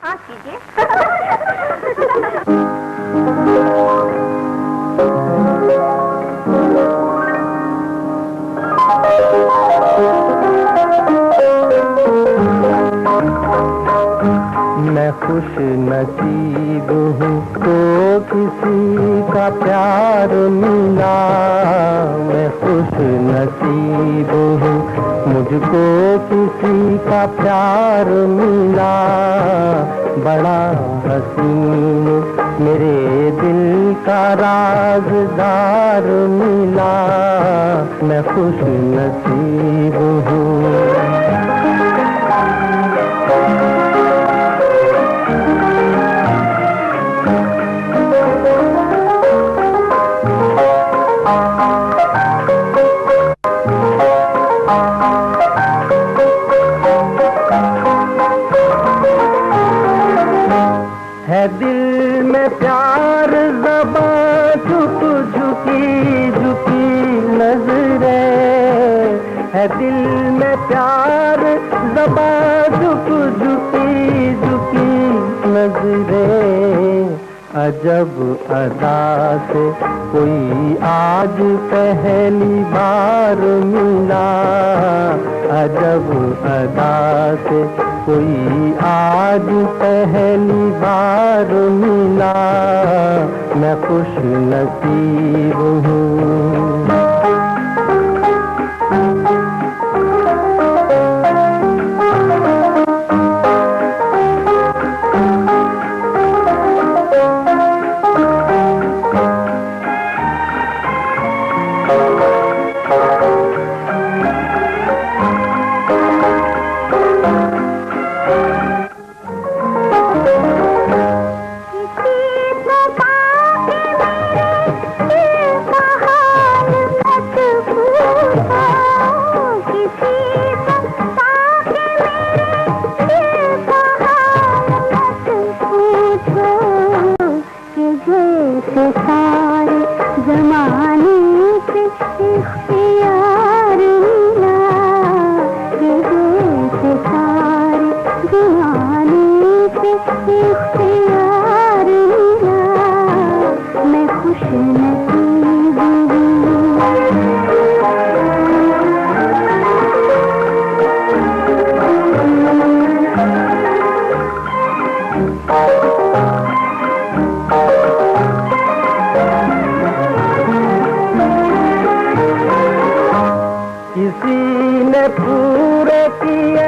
हाँ कीजिए। मैं खुश नसीब हूँ तो किसी का प्यार मिला। मैं खुश नसीब हूँ मुझको किसी का प्यार मिला। बड़ा हसीन मेरे दिल का राज़दार मिला। मैं खुश नसीब हूँ। है दिल में प्यार ज़बां झुक झुकी झुकी नजरें। है दिल में प्यार ज़बां झुक झुकी झुकी नजरें। अजब अदा से कोई आज पहली बार मिला। अजब अदा से कोई आज पहली बार मिला। मैं खुश नसीब हूँ। सारे जमाने से इख्तियार मिला। जैसे सारे जमाने से इख्तियार मिला। मैं खुश नसीब हूँ। किसी ने पूरे किए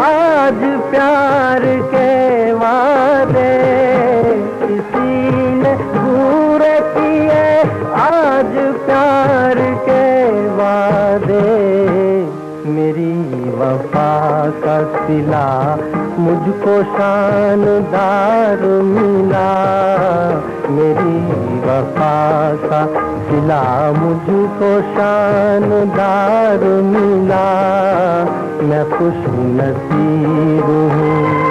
आज प्यार के वादे। किसी ने पूरे किए आज प्यार के वादे। मेरी वफा का सिला मुझको शानदार मिला। मेरी वफा का सिला मुझको शानदार मिला। मैं खुश नसीब हूँ।